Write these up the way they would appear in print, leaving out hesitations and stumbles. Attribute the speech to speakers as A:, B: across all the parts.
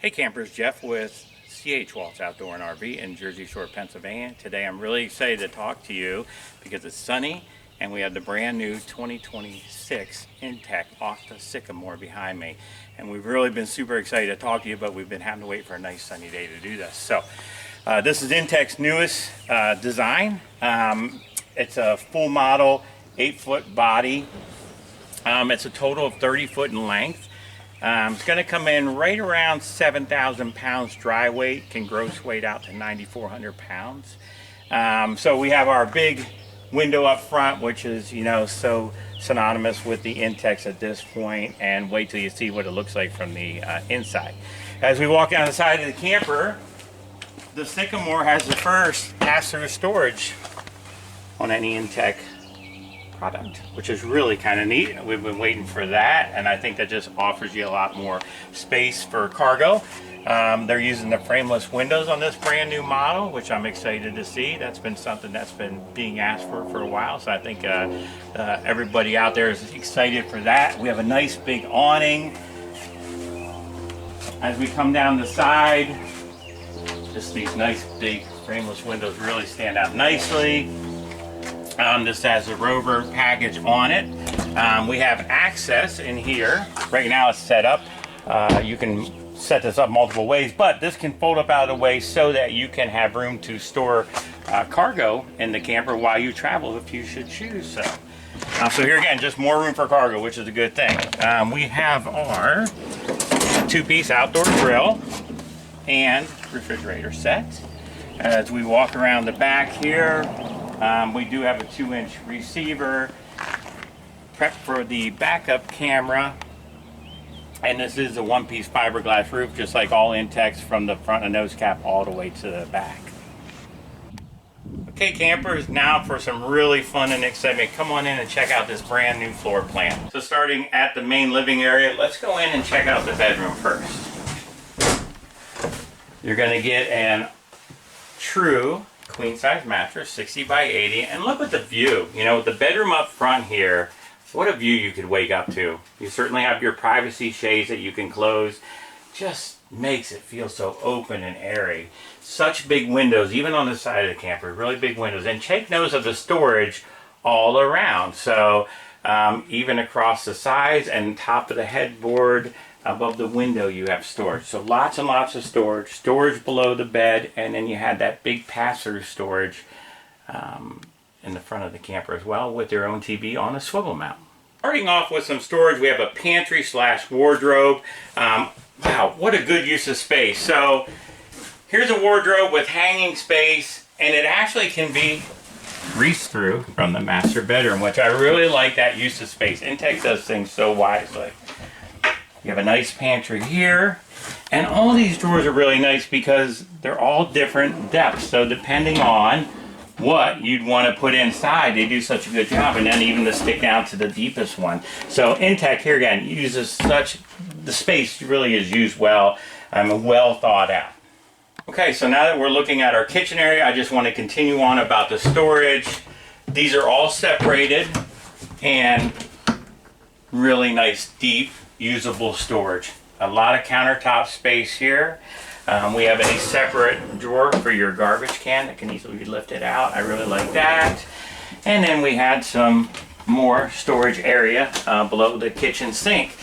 A: Hey campers, Jeff with Aucta Outdoor and RV in Jersey Shore, Pennsylvania. Today I'm really excited to talk to you because it's sunny and we have the brand new 2026 Intech Aucta Sycamore behind me. And we've really been super excited to talk to you, but we've been having to wait for a nice sunny day to do this. So this is Intech's newest design. It's a full model 8-foot body. It's a total of 30 foot in length. It's going to come in right around 7,000 pounds dry weight, can gross weight out to 9,400 pounds. So we have our big window up front, which is, you know, so synonymous with the Intechs at this point, and wait till you see what it looks like from the inside. As we walk down the side of the camper, the Sycamore has the first pass-through storage on any Intech product, which is really kind of neat. We've been waiting for that, and I think that just offers you a lot more space for cargo. They're using the frameless windows on this brand new model, which I'm excited to see. That's been something that's been being asked for a while, so I think everybody out there is excited for that. We have a nice big awning. As we come down the side, just these nice big frameless windows really stand out nicely. This has a rover package on it. We have access in here. Right now it's set up. You can set this up multiple ways, but this can fold up out of the way so that you can have room to store cargo in the camper while you travel if you should choose so. So here again, just more room for cargo, which is a good thing. We have our 2-piece outdoor grill and refrigerator set. As we walk around the back here, we do have a 2-inch receiver, prep for the backup camera, and this is a 1-piece fiberglass roof, just like all Intechs, from the front and nose cap all the way to the back. Okay campers, now for some really fun and excitement, come on in and check out this brand new floor plan. So starting at the main living area, let's go in and check out the bedroom first. You're going to get an true queen size mattress, 60 by 80, and look at the view. You know, with the bedroom up front here, what a view you could wake up to. You certainly have your privacy shades that you can close. Just makes it feel so open and airy. Such big windows, even on the side of the camper, really big windows. And take notice of the storage all around. So even across the sides and top of the headboard, above the window you have storage. So lots and lots of storage below the bed, and then you had that big pass-through storage in the front of the camper as well, with your own TV on a swivel mount. Starting off with some storage, we have a pantry / wardrobe. Wow, what a good use of space. So here's a wardrobe with hanging space, and it actually can be reached through from the master bedroom, which I really like that use of space. Intech does things so wisely. You have a nice pantry here, and all these drawers are really nice because they're all different depths. So depending on what you'd want to put inside, they do such a good job, and then even to stick down to the deepest one. So Intech here again uses the space really is used well and well thought out. Okay, so now that we're looking at our kitchen area, I just want to continue on about the storage. These are all separated and really nice, deep, usable storage. A lot of countertop space here. We have a separate drawer for your garbage can that can easily be lifted out. I really like that. And then we had some more storage area below the kitchen sink.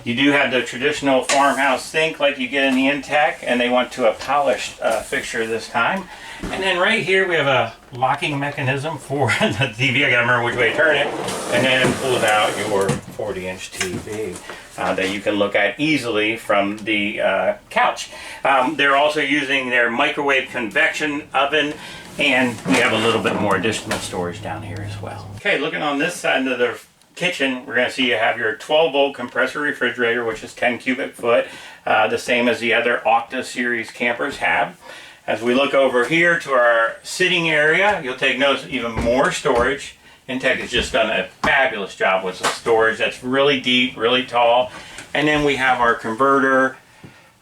A: You do have the traditional farmhouse sink like you get in the Intech, and they went to a polished fixture this time. And then right here we have a locking mechanism for the TV. I gotta remember which way to turn it. And then it pulls out your 40-inch TV that you can look at easily from the couch. They're also using their microwave convection oven, and we have a little bit more additional storage down here as well. Okay, looking on this side of the kitchen, we're going to see you have your 12-volt compressor refrigerator, which is 10 cubic foot, the same as the other Aucta series campers have. As we look over here to our sitting area, you'll take notice of even more storage. Intech has just done a fabulous job with the storage that's really deep, really tall. And then we have our converter,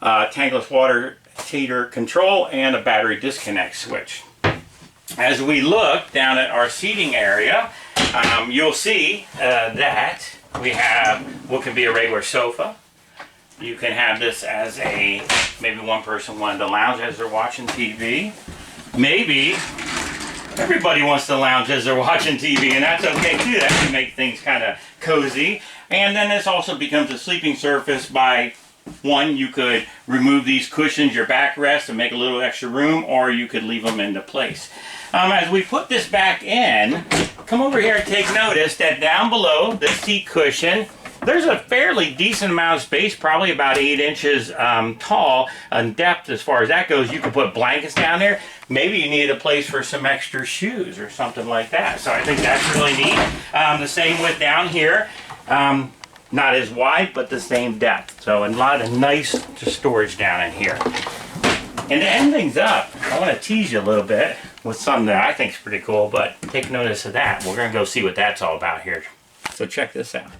A: tankless water heater control, and a battery disconnect switch. As we look down at our seating area, you'll see that we have what can be a regular sofa, You can have this as a, maybe one person wanted to lounge as they're watching TV. Maybe everybody wants to lounge as they're watching TV, and that's okay too. That can make things kind of cozy. And then this also becomes a sleeping surface by, one, you could remove these cushions, your backrest, and make a little extra room, or you could leave them into place. As we put this back in, come over here and take notice that down below this seat cushion, there's a fairly decent amount of space, probably about 8 inches tall in depth as far as that goes. You could put blankets down there. Maybe you need a place for some extra shoes or something like that. So I think that's really neat. The same with down here. Not as wide, but the same depth. So a lot of nice storage down in here. And to end things up, I want to tease you a little bit with something that I think is pretty cool, but take notice of that. We're going to go see what that's all about here. So check this out.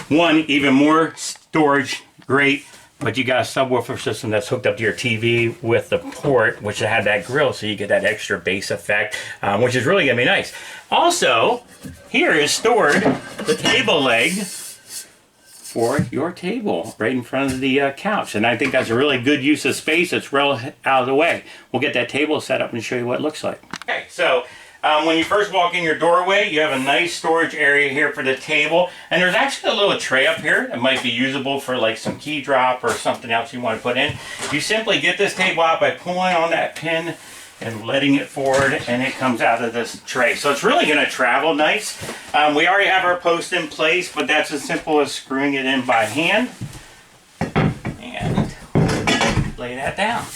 A: One, even more storage, great, but you got a subwoofer system that's hooked up to your TV with the port, which had that grill, so you get that extra bass effect, which is really going to be nice. Also, here is stored the table leg for your table right in front of the couch, and I think that's a really good use of space. It's well out of the way. We'll get that table set up and show you what it looks like. Okay, so when you first walk in your doorway, you have a nice storage area here for the table, and there's actually a little tray up here that might be usable for like some key drop or something else you want to put in. You simply get this table out by pulling on that pin and letting it forward, and it comes out of this tray. So it's really going to travel nice. We already have our post in place, but that's as simple as screwing it in by hand and lay that down.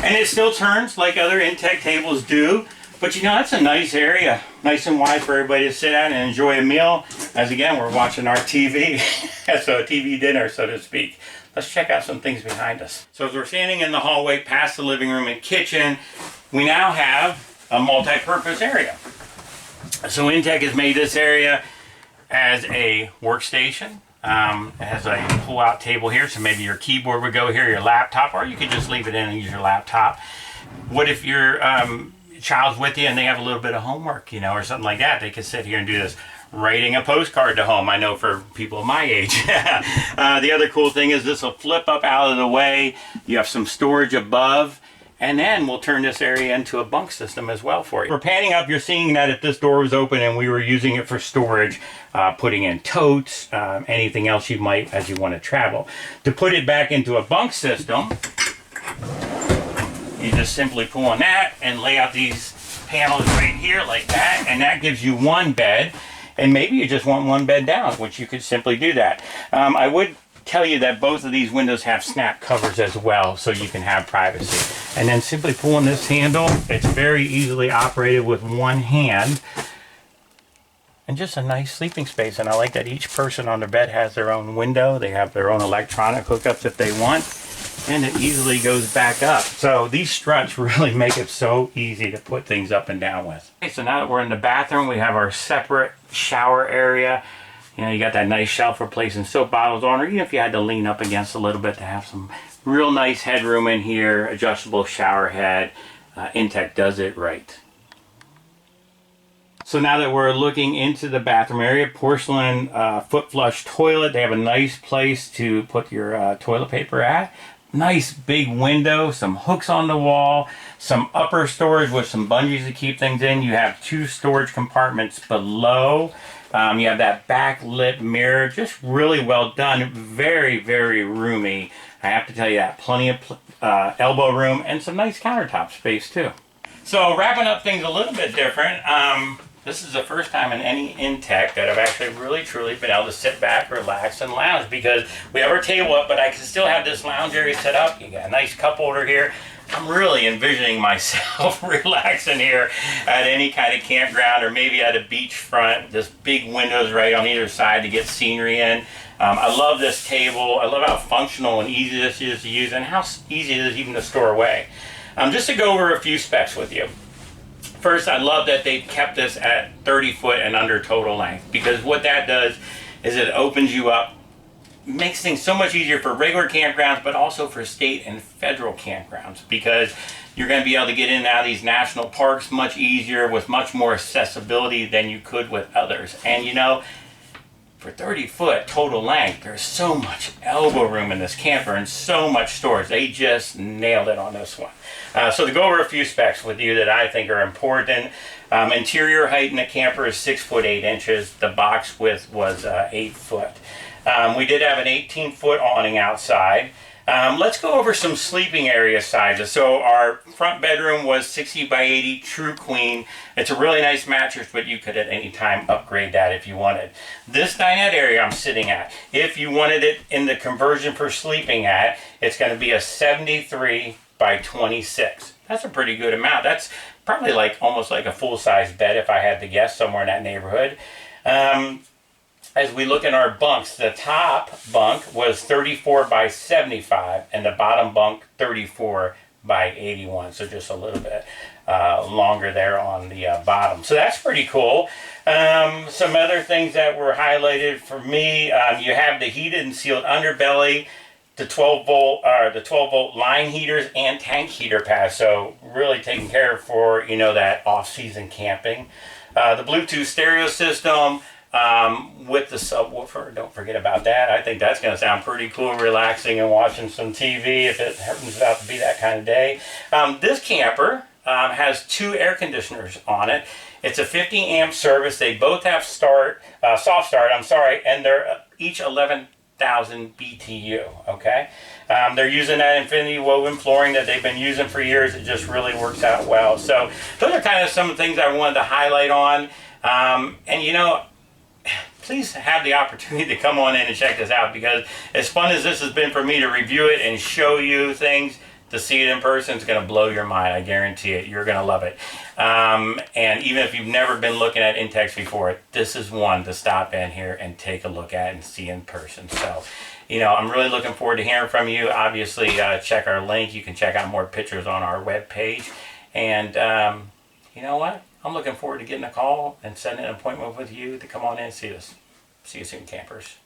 A: And it still turns like other Intech tables do. But you know, that's a nice area, nice and wide for everybody to sit at and enjoy a meal. As again, we're watching our TV, so a TV dinner, so to speak. Let's check out some things behind us. So as we're standing in the hallway past the living room and kitchen, we now have a multi-purpose area. So Intech has made this area as a workstation. It has a pull-out table here, so maybe your keyboard would go here, your laptop, or you could just leave it in and use your laptop. What if your child's with you and they have a little bit of homework, you know, or something like that? They could sit here and do this. Writing a postcard to home, I know, for people my age. The other cool thing is this will flip up out of the way. You have some storage above, and then we'll turn this area into a bunk system as well for you. We're panning up, you're seeing that if this door was open and we were using it for storage, putting in totes, anything else you might as you want to travel. To put it back into a bunk system, you just simply pull on that and lay out these panels right here like that, and that gives you one bed. And maybe you just want one bed down, which you could simply do that. I would tell you that both of these windows have snap covers as well, so you can have privacy. And then simply pulling this handle, it's very easily operated with one hand. And just a nice sleeping space. And I like that each person on their bed has their own window. They have their own electronic hookups if they want. And it easily goes back up. So these struts really make it so easy to put things up and down with. Okay, so now that we're in the bathroom, we have our separate shower area. You know, you got that nice shelf for placing soap bottles on, or even if you had to lean up against a little bit to have some real nice headroom in here, adjustable shower head. Intech does it right. So now that we're looking into the bathroom area, porcelain foot flush toilet. They have a nice place to put your toilet paper at. Nice big window, some hooks on the wall, some upper storage with some bungees to keep things in. You have 2 storage compartments below. You have that backlit mirror, just really well done. Very, very roomy. I have to tell you that. Plenty of elbow room and some nice countertop space too. So wrapping up things a little bit different. This is the first time in any Intech that I've actually really truly been able to sit back, relax, and lounge, because we have our table up, but I can still have this lounge area set up. You got a nice cup holder here. I'm really envisioning myself relaxing here at any kind of campground, or maybe at a beachfront. Just big windows right on either side to get scenery in. I love this table. I love how functional and easy this is to use, and how easy it is even to store away. Just to go over a few specs with you. First, I love that they kept this at 30 foot and under total length, because what that does is it opens you up, makes things so much easier for regular campgrounds, but also for state and federal campgrounds, because you're going to be able to get in and out of these national parks much easier with much more accessibility than you could with others. And you know, for 30 foot total length, there's so much elbow room in this camper and so much storage. They just nailed it on this one. So to go over a few specs with you that I think are important. Interior height in the camper is 6 foot 8 inches. The box width was 8 foot. We did have an 18-foot awning outside. Let's go over some sleeping area sizes. So our front bedroom was 60 by 80 true queen. It's a really nice mattress, but you could at any time upgrade that if you wanted. This dinette area I'm sitting at, if you wanted it in the conversion for sleeping at, it's going to be a 73 by 26. That's a pretty good amount. That's probably like almost like a full-size bed if I had to guess, somewhere in that neighborhood. As we look at our bunks, the top bunk was 34 by 75 and the bottom bunk 34 by 81. So just a little bit longer there on the bottom. So that's pretty cool. Some other things that were highlighted for me, you have the heated and sealed underbelly, the 12-volt line heaters and tank heater pads. So really taken care of for, you know, that off-season camping. The Bluetooth stereo system, with the subwoofer, don't forget about that. I think that's going to sound pretty cool, relaxing and watching some TV if it happens out to be that kind of day. This camper has 2 air conditioners on it. It's a 50 amp service. They both have soft start, and they're each 11,000 BTU, okay? They're using that infinity woven flooring that they've been using for years. It just really works out well. So those are kind of some of the things I wanted to highlight on. And you know, please have the opportunity to come on in and check this out, because as fun as this has been for me to review it and show you things, to see it in person, it's going to blow your mind. I guarantee it. You're going to love it. And even if you've never been looking at Intechs before, this is one to stop in here and take a look at and see in person. So, you know, I'm really looking forward to hearing from you. Obviously, check our link. You can check out more pictures on our webpage. And you know what? I'm looking forward to getting a call and setting an appointment with you to come on in and see us. See you soon, campers.